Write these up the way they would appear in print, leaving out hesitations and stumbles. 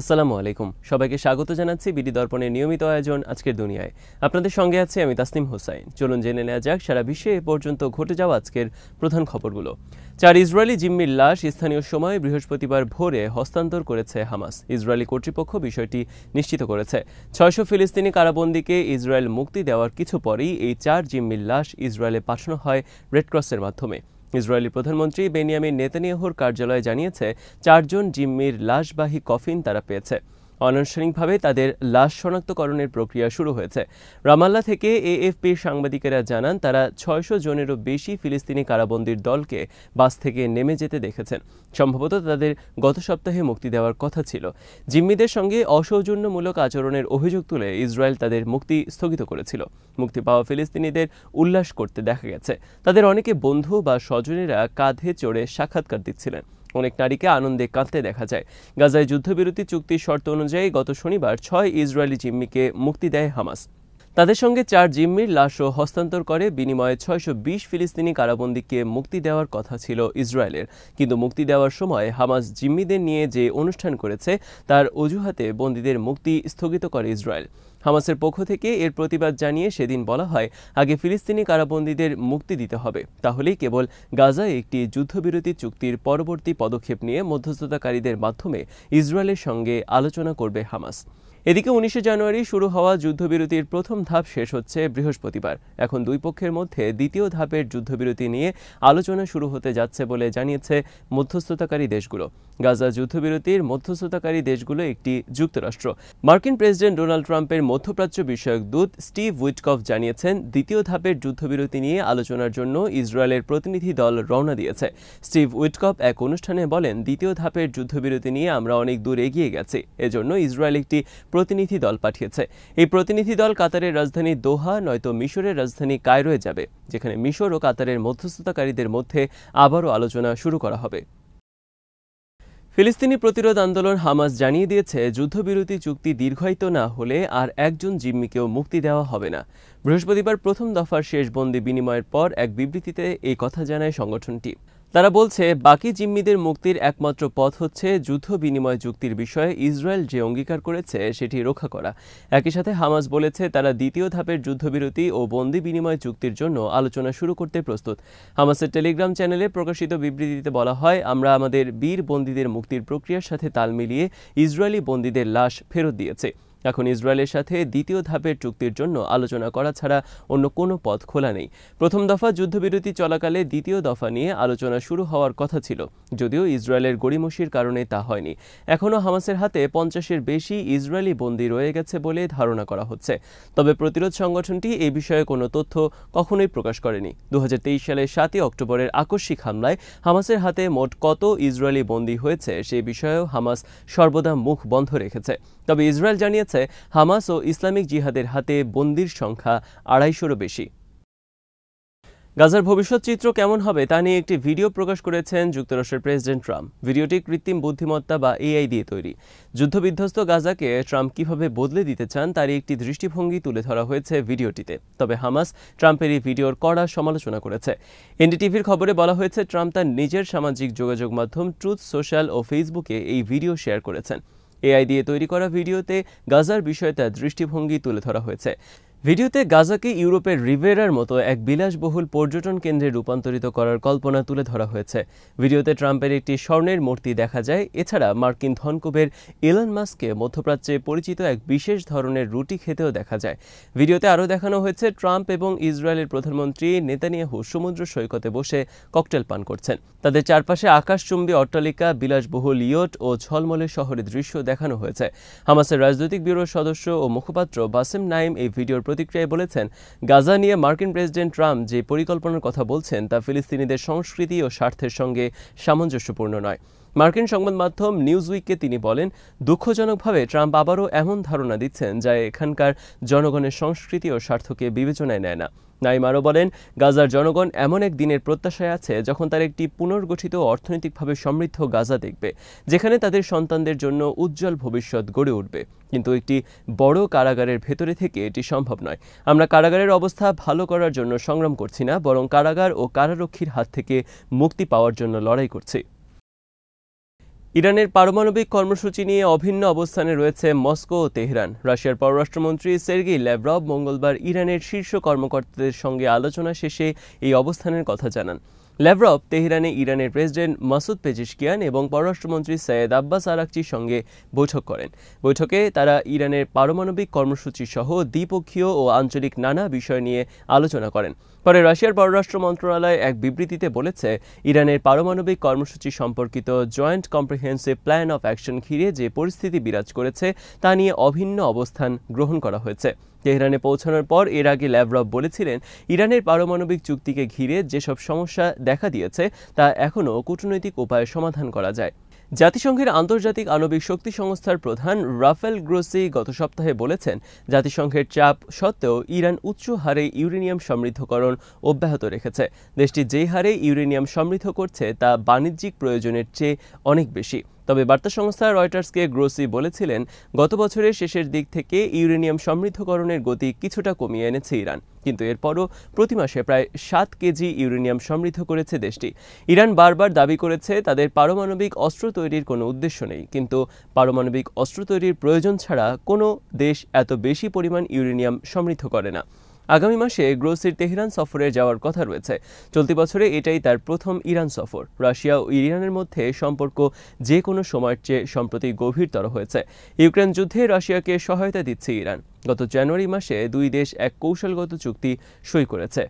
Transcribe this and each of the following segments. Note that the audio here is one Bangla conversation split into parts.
আসসালামু আলাইকুম, সবাইকে স্বাগত জানাচ্ছি বিডি দর্পণের নিয়মিত আয়োজন আজকের দুনিয়ায়। আপনাদের সঙ্গে আছি আমি তাসনিম হোসাইন। চলুন জেনে নেওয়া যাক সারা বিশ্বে এ পর্যন্ত ঘটে যাওয়া আজকের প্রধান খবরগুলো। 4 ইসরায়েলি জিম্মির লাশ স্থানীয় সময় বৃহস্পতিবার ভোরে হস্তান্তর করেছে হামাস। ইসরায়েলি কর্তৃপক্ষ বিষয়টি নিশ্চিত করেছে। 600 ফিলিস্তিনি কারাবন্দীকে ইসরায়েল মুক্তি দেওয়ার কিছু পরেই এই 4 জিম্মির লাশ ইসরায়েলে পাঠানো হয় রেডক্রসের মাধ্যমে। ইসরায়েলি প্রধানমন্ত্রী বেনিয়ামিন নেতানিয়াহুর কার্যালয় জানিয়েছে 4 জন জিম্মির লাশবাহী কফিন তারা পেয়েছে। অনানুষ্ঠানিকভাবে তাদের লাশ শনাক্তকরণের প্রক্রিয়া শুরু হয়েছে। রামাল্লা থেকে এএফপির সাংবাদিকেরা জানান তারা 600 জনেরও বেশি ফিলিস্তিনি কারাবন্দীর দলকে বাস থেকে নেমে যেতে দেখেছেন। সম্ভবত তাদের গত সপ্তাহে মুক্তি দেওয়ার কথা ছিল। জিম্মিদের সঙ্গে অসৌজন্যমূলক আচরণের অভিযোগ তুলে ইসরায়েল তাদের মুক্তি স্থগিত করেছিল। মুক্তি পাওয়া ফিলিস্তিনিদের উল্লাস করতে দেখা গেছে। তাদের অনেকে বন্ধু বা স্বজনেরা কাঁধে চড়ে সাক্ষাৎকার দিচ্ছিলেন। অনেক নারীকে আনন্দে কাঁদতে দেখা যায়। গাজায় যুদ্ধবিরতি চুক্তির শর্ত অনুযায়ী গত শনিবার 6 ইসরায়েলি জিম্মিকে মুক্তি দেয় হামাস। তাদের সঙ্গে 4 জিম্মির লাশও হস্তান্তর করে। বিনিময়ে 620 ফিলিস্তিনি কারাবন্দীকে মুক্তি দেওয়ার কথা ছিল ইসরায়েলের, কিন্তু মুক্তি দেওয়ার সময় হামাস জিম্মিদের নিয়ে যে অনুষ্ঠান করেছে তার অজুহাতে বন্দীদের মুক্তি স্থগিত করে ইসরায়েল। হামাসের পক্ষ থেকে এর প্রতিবাদ জানিয়ে সেদিন বলা হয়, আগে ফিলিস্তিনি কারাবন্দীদের মুক্তি দিতে হবে, তাহলেই কেবল গাজায় একটি যুদ্ধবিরতি চুক্তির পরবর্তী পদক্ষেপ নিয়ে মধ্যস্থতাকারীদের মাধ্যমে ইসরায়েলের সঙ্গে আলোচনা করবে হামাস। এদিকে 19 জানুয়ারি শুরু হওয়া যুদ্ধবিরতির প্রথম ধাপ শেষ হচ্ছে বৃহস্পতিবার। এখন দুই পক্ষের মধ্যে দ্বিতীয় ধাপের যুদ্ধবিরতি নিয়ে আলোচনা শুরু হতে যাচ্ছে বলে জানিয়েছে মধ্যস্থতাকারী দেশগুলো। গাজা যুদ্ধবিরতির মধ্যস্থতাকারী দেশগুলো একটি যুক্তরাষ্ট্র। মার্কিন প্রেসিডেন্ট ডোনাল্ড ট্রাম্পের মধ্যপ্রাচ্য বিষয়ক দূত স্টিভ উইটকফ জানিয়েছেন দ্বিতীয় ধাপের যুদ্ধবিরতি নিয়ে আলোচনার জন্য ইসরায়েলের প্রতিনিধি দল রওনা দিয়েছে। স্টিভ উইটকফ এক অনুষ্ঠানে বলেন, দ্বিতীয় ধাপের যুদ্ধবিরতি নিয়ে আমরা অনেক দূর এগিয়ে গেছি, এজন্য ইসরায়েল একটি প্রতিনিধি দল পাঠিয়েছে। এই প্রতিনিধি দল কাতারের রাজধানী দোহা নয়তো মিশরের রাজধানী কায়রোয় যাবে, যেখানে মিশর ও কাতারের মধ্যস্থতাকারীদের মধ্যে আবারও আলোচনা শুরু করা হবে। ফিলিস্তিনি প্রতিরোধ আন্দোলন হামাস জানিয়ে দিয়েছে যুদ্ধবিরতি চুক্তি দীর্ঘায়িত না হলে আর একজন জিম্মিকেও মুক্তি দেওয়া হবে না। বৃহস্পতিবার প্রথম দফার শেষ বন্দি বিনিময়ের পর এক বিবৃতিতে এই কথা জানায় সংগঠনটি। তারা বলছে, বাকি জিম্মিদের মুক্তির একমাত্র পথ হচ্ছে যুদ্ধ বিনিময় চুক্তির বিষয়ে ইসরায়েল যে অঙ্গীকার করেছে সেটি রক্ষা করা। একই সাথে হামাস বলেছে তারা দ্বিতীয় ধাপের যুদ্ধবিরতি ও বন্দি বিনিময় চুক্তির জন্য আলোচনা শুরু করতে প্রস্তুত। হামাসের টেলিগ্রাম চ্যানেলে প্রকাশিত বিবৃতিতে বলা হয়, আমরা আমাদের বীর বন্দীদের মুক্তির প্রক্রিয়ার সাথে তাল মিলিয়ে ইসরায়েলি বন্দীদের লাশ ফেরত দিয়েছে। এখন ইসরায়েলের সাথে দ্বিতীয় ধাপের চুক্তির জন্য আলোচনা করা ছাড়া অন্য কোনো পথ খোলা নেই। প্রথম দফা যুদ্ধবিরতি চলাকালে দ্বিতীয় দফা নিয়ে আলোচনা শুরু হওয়ার কথা ছিল, যদিও ইসরায়েলের গড়িমসির কারণে তা হয়নি। এখনও হামাসের হাতে 50-এর বেশি ইসরায়েলি বন্দী রয়ে গেছে বলে ধারণা করা হচ্ছে। তবে প্রতিরোধ সংগঠনটি এই বিষয়ে কোনো তথ্য কখনোই প্রকাশ করেনি। 2023 সালের 7 অক্টোবরের আকস্মিক হামলায় হামাসের হাতে মোট কত ইসরায়েলি বন্দী হয়েছে সে বিষয়েও হামাস সর্বদা মুখ বন্ধ রেখেছে। তবে ইসরায়েল জানিয়েছে হামাস ও ইসলামিক জিহাদের হাতে বন্দীর সংখ্যা 250-রও বেশি। গাজার ভবিষ্যৎ চিত্র কেমন হবে তা নিয়ে একটি ভিডিও প্রকাশ করেছেন যুক্তরাষ্ট্রের প্রেসিডেন্ট ট্রাম্প। ভিডিওটি কৃত্রিম বুদ্ধিমত্তা বা এআই দিয়ে তৈরি। যুদ্ধবিধ্বস্ত গাজাকে ট্রাম্প কিভাবে বদলে দিতে চান তার একটি দৃষ্টিভঙ্গি তুলে ধরা হয়েছে ভিডিওটিতে। তবে হামাস ট্রাম্পের এই ভিডিওর কড়া সমালোচনা করেছে। এনডিটিভির খবরে বলা হয়েছে, ট্রাম্প তার নিজের সামাজিক যোগাযোগ মাধ্যম ট্রুথ সোশ্যাল ও ফেসবুকে এই ভিডিও শেয়ার করেছেন। এআই দিয়ে তৈরি করা ভিডিওতে গাজার বিষয়ে তার দৃষ্টিভঙ্গি তুলে ধরা হয়েছে। ভিডিওতে গাজাকে ইউরোপের রিভেরার মতো এক বিলাসবহুল পর্যটন কেন্দ্রে রূপান্তরিত করার কল্পনা তুলে ধরা হয়েছে। ভিডিওতে ট্রাম্পের একটি স্বর্ণের মূর্তি দেখা যায়। এছাড়া মার্কিন ধনকুবের ইলন মাস্ককে মধ্যপ্রাচ্যে পরিচিত এক বিশেষ ধরনের রুটি খেতেও দেখা যায়। ভিডিওতে আরও দেখানো হয়েছে ট্রাম্প এবং ইসরায়েলের প্রধানমন্ত্রী নেতানিয়াহু সমুদ্র সৈকতে বসে ককটেল পান করছেন। তাদের চারপাশে আকাশচুম্বী অট্টালিকা, বিলাসবহুল ইয়ট ও ঝলমলে শহরের দৃশ্য দেখানো হয়েছে। হামাসের রাজনৈতিক ব্যুরোর সদস্য ও মুখপাত্র বাসেম নাইম এই ভিডিওর প্রতিক্রিয়ায় বলেছেন, গাজা নিয়ে মার্কিন প্রেসিডেন্ট ট্রাম্প যে পরিকল্পনার কথা বলছেন তা ফিলিস্তিনিদের সংস্কৃতি ও স্বার্থের সঙ্গে সামঞ্জস্যপূর্ণ নয়। মার্কিন সংবাদ মাধ্যম নিউজউইককে তিনি বলেন, দুঃখজনকভাবে ট্রাম্প আবারও এমন ধারণা দিচ্ছেন যা এখানকার জনগণের সংস্কৃতি ও স্বার্থকে বিবেচনায় নেয় না। নাইম আরও বলেন, গাজার জনগণ এমন এক দিনের প্রত্যাশায় আছে যখন তারা একটি পুনর্গঠিত অর্থনৈতিকভাবে সমৃদ্ধ গাজা দেখবে, যেখানে তাদের সন্তানদের জন্য উজ্জ্বল ভবিষ্যৎ গড়ে উঠবে। কিন্তু একটি বড় কারাগারের ভেতরে থেকে এটি সম্ভব নয়। আমরা কারাগারের অবস্থা ভালো করার জন্য সংগ্রাম করছি না, বরং কারাগার ও কারারক্ষীর হাত থেকে মুক্তি পাওয়ার জন্য লড়াই করছি। ইরানের পারমাণবিক কর্মসূচি নিয়ে অভিন্ন অবস্থানে রয়েছে মস্কো ও তেহরান। রাশিয়ার পররাষ্ট্রমন্ত্রী সের্গেই ল্যাভরভ মঙ্গলবার ইরানের শীর্ষ কর্মকর্তাদের সঙ্গে আলোচনা শেষে এই অবস্থানের কথা জানান। ল্যাভরভ তেহরানে ইরানের প্রেসিডেন্ট মাসুদ পেজেশকিয়ান এবং পররাষ্ট্রমন্ত্রী সৈয়দ আব্বাস আরাকচির সঙ্গে বৈঠক করেন। বৈঠকে তারা ইরানের পারমাণবিক কর্মসূচি সহ দ্বিপক্ষীয় ও আঞ্চলিক নানা বিষয় নিয়ে আলোচনা করেন। পরে রাশিয়ার পররাষ্ট্র মন্ত্রণালয় এক বিবৃতিতে বলেছে, ইরানের পারমাণবিক কর্মসূচি সম্পর্কিত joint comprehensive plan of action ঘিরে যে পরিস্থিতি বিরাজ করেছে তা নিয়ে অভিন্ন অবস্থান গ্রহণ করা হয়েছে। তেহরানে পৌঁছানোর পর এর আগে ল্যাভরভ বলেছিলেন, ইরানের পারমাণবিক চুক্তিকে ঘিরে যেসব সমস্যা দেখা দিয়েছে তা এখনও কূটনৈতিক উপায়ে সমাধান করা যায়। জাতিসংঘের আন্তর্জাতিক আণবিক শক্তি সংস্থার প্রধান রাফেল গ্রোসি গত সপ্তাহে বলেছেন, জাতিসংঘের চাপ সত্ত্বেও ইরান উচ্চ হারে ইউরেনিয়াম সমৃদ্ধকরণ অব্যাহত রেখেছে। দেশটি যেই হারে ইউরেনিয়াম সমৃদ্ধ করছে তা বাণিজ্যিক প্রয়োজনের চেয়ে অনেক বেশি। তবে বার্তা সংস্থা রয়টার্সকে গ্রোসি বলেছিলেন, গত বছরের শেষের দিক থেকে ইউরেনিয়াম সমৃদ্ধকরণের গতি কিছুটা কমিয়ে এনেছে ইরান, কিন্তু এরপরও প্রতি মাসে প্রায় 7 কেজি ইউরেনিয়াম সমৃদ্ধ করেছে দেশটি। ইরান বারবার দাবি করেছে তাদের পারমাণবিক অস্ত্র তৈরির কোনো উদ্দেশ্য নেই, কিন্তু পারমাণবিক অস্ত্র তৈরির প্রয়োজন ছাড়া কোনো দেশ এত বেশি পরিমাণ ইউরেনিয়াম সমৃদ্ধ করে না। আগামী মাসে গ্রোসির তেহরান সফরে যাওয়ার কথা রয়েছে। চলতি বছরে এটাই তার প্রথম ইরান সফর। রাশিয়া ও ইরানের মধ্যে সম্পর্ক যে কোনো সময়ের চেয়ে সম্প্রতি গভীরতর হয়েছে। ইউক্রেন যুদ্ধে রাশিয়াকে সহায়তা দিচ্ছে ইরান। গত জানুয়ারি মাসে দুই দেশ এক কৌশলগত চুক্তি সই করেছে।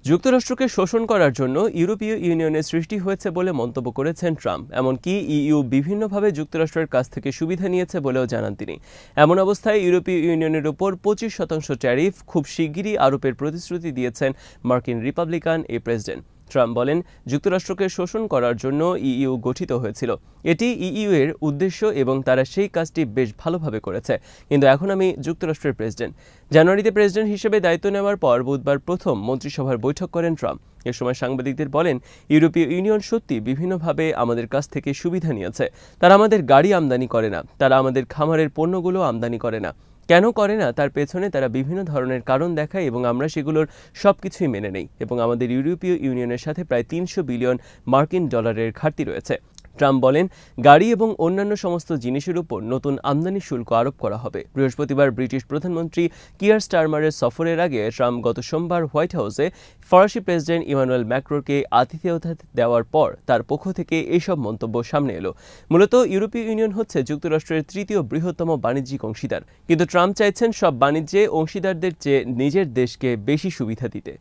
যুক্তরাষ্ট্রকে শোষণ করার জন্য ইউরোপীয় ইউনিয়নের সৃষ্টি হয়েছে বলে মন্তব্য করেছেন ট্রাম্প। এমনকি ইইউ বিভিন্নভাবে যুক্তরাষ্ট্রের কাছ থেকে সুবিধা নিয়েছে বলেও জানান তিনি। এমন অবস্থায় ইউরোপীয় ইউনিয়নের উপর 25% ট্যারিফ খুব শিগগিরই আরোপের প্রতিশ্রুতি দিয়েছেন মার্কিন রিপাবলিকান এই প্রেসিডেন্ট। ট্রাম্প বলেন, যুক্তরাষ্ট্রকে শোষণ করার জন্য ইইউ গঠিত হয়েছিল। এটি ইইউ এর উদ্দেশ্য এবং তারা সেই কাজটি বেশ ভালোভাবে করেছে। কিন্তু এখন আমি যুক্তরাষ্ট্রের প্রেসিডেন্ট। জানুয়ারিতে প্রেসিডেন্ট হিসেবে দায়িত্ব নেওয়ার পর বুধবার প্রথম মন্ত্রিসভার বৈঠক করেন ট্রাম্প। এ সময় সাংবাদিকদের বলেন, ইউরোপীয় ইউনিয়ন সত্যি বিভিন্নভাবে আমাদের কাছ থেকে সুবিধা নিয়েছে। তারা আমাদের গাড়ি আমদানি করে না, তারা আমাদের খামারের পণ্যগুলো আমদানি করে না। কেন করে না তার পেছনে তারা বিভিন্ন ধরনের কারণ দেখায় এবং আমরা সেগুলোর সবকিছুই মেনে নেই এবং আমাদের ইউরোপীয় ইউনিয়নের সাথে প্রায় 300 বিলিয়ন মার্কিন ডলারের ঘাটতি রয়েছে। ট্রাম্প বলেন, গাড়ি এবং অন্যান্য সমস্ত জিনিসের উপর নতুন আমদানি শুল্ক আরোপ করা হবে। বৃহস্পতিবার ব্রিটিশ প্রধানমন্ত্রী কিয়ার স্টারমারের সফরের আগে ট্রাম্প গত সোমবার হোয়াইট হাউসে ফরাসি প্রেসিডেন্ট ইমানুয়েল ম্যাক্রোকে আতিথেয়তা দেওয়ার পর তার পক্ষ থেকে এইসব মন্তব্য সামনে এলো। মূলত ইউরোপীয় ইউনিয়ন হচ্ছে যুক্তরাষ্ট্রের তৃতীয় বৃহত্তম বাণিজ্যিক অংশীদার, কিন্তু ট্রাম্প চাইছেন সব বাণিজ্যে অংশীদারদের চেয়ে নিজের দেশকে বেশি সুবিধা দিতে।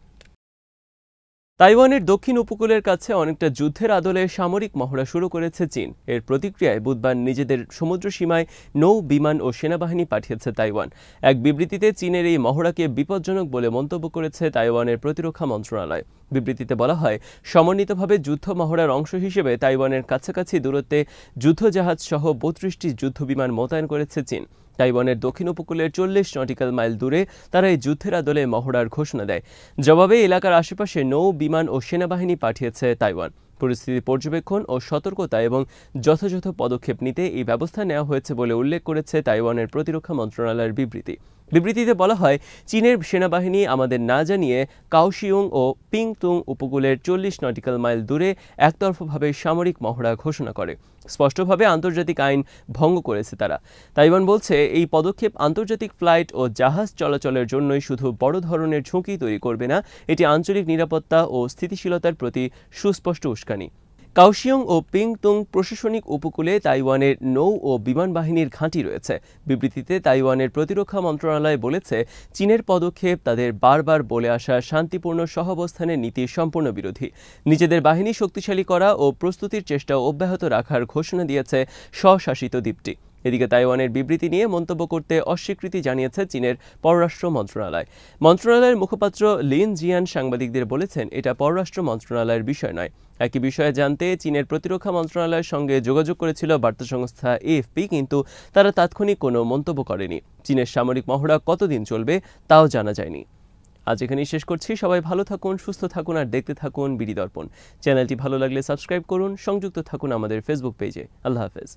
তাইওয়ানের দক্ষিণ উপকূলের কাছে অনেকটা যুদ্ধের আদলে সামরিক মহড়া শুরু করেছে চীন। এর প্রতিক্রিয়ায় বুধবার নিজেদের সমুদ্র সীমায় নৌ, বিমান ও সেনাবাহিনী পাঠিয়েছে তাইওয়ান। এক বিবৃতিতে চীনের এই মহড়াকে বিপজ্জনক বলে মন্তব্য করেছে তাইওয়ানের প্রতিরক্ষা মন্ত্রণালয়। বিবৃতিতে বলা হয়, সমন্বিতভাবে যুদ্ধ মহড়ার অংশ হিসেবে তাইওয়ানের কাছাকাছি দূরত্বে যুদ্ধজাহাজ সহ 32টি যুদ্ধবিমান মোতায়েন করেছে চীন। তাইওয়ানের দক্ষিণ উপকূলের 40 নটিক্যাল মাইল দূরে তারা এই যুদ্ধের আদলে মহড়ার ঘোষণা দেয়। জবাবে এলাকার আশেপাশে নৌ, বিমান ও সেনাবাহিনী পাঠিয়েছে তাইওয়ান। পরিস্থিতি পর্যবেক্ষণ ও সতর্কতা এবং যথাযথ পদক্ষেপ নিতে এই ব্যবস্থা নেওয়া হয়েছে বলে উল্লেখ করেছে তাইওয়ানের প্রতিরক্ষা মন্ত্রণালয়ের বিবৃতি। বিবৃতিতে বলা হয়, চীনের সেনাবাহিনী আমাদের না জানিয়ে কাওশিয়ং ও পিংতুং উপকূলের 40 নটিক্যাল মাইল দূরে একতরফাভাবে সামরিক মহড়া ঘোষণা করে। স্পষ্টভাবে আন্তর্জাতিক আইন ভঙ্গ করেছে তারা। তাইওয়ান বলছে, এই পদক্ষেপ আন্তর্জাতিক ফ্লাইট ও জাহাজ চলাচলের জন্যই শুধু বড় ধরনের ঝুঁকি তৈরি করবে না, এটি আঞ্চলিক নিরাপত্তা ও স্থিতিশীলতার প্রতি সুস্পষ্ট উস্কানি। কাওশিয়ং ও পিংতুং প্রশাসনিক উপকূলে তাইওয়ানের নৌ ও বিমান বাহিনীর ঘাঁটি রয়েছে। বিবৃতিতে তাইওয়ানের প্রতিরক্ষা মন্ত্রণালয় বলেছে, চীনের পদক্ষেপ তাদের বারবার বলে আসা শান্তিপূর্ণ সহাবস্থানের নীতির সম্পূর্ণ বিরোধী। নিজেদের বাহিনী শক্তিশালী করা ও প্রস্তুতির চেষ্টা অব্যাহত রাখার ঘোষণা দিয়েছে স্বশাসিত দ্বীপটি। এদিকে তাইওয়ানের বিবৃতি নিয়ে মন্তব্য করতে অস্বীকৃতি জানিয়েছে চীনের পররাষ্ট্র মন্ত্রণালয়। মন্ত্রণালয়ের মুখপাত্র লিন জিয়ান সাংবাদিকদের বলেছেন, এটা পররাষ্ট্র মন্ত্রণালয়ের বিষয় নয়। একই বিষয়ে জানতে চীনের প্রতিরক্ষা মন্ত্রণালয়ের সঙ্গে যোগাযোগ করেছিল বার্তা সংস্থা এএফপি, কিন্তু তারা তাৎক্ষণিক কোনো মন্তব্য করেনি। চীনের সামরিক মহড়া কতদিন চলবে তাও জানা যায়নি। আজ এখানেই শেষ করছি। সবাই ভালো থাকুন, সুস্থ থাকুন আর দেখতে থাকুন বিডি দর্পণ। চ্যানেলটি ভালো লাগলে সাবস্ক্রাইব করুন, সংযুক্ত থাকুন আমাদের ফেসবুক পেজে। আল্লাহ হাফেজ।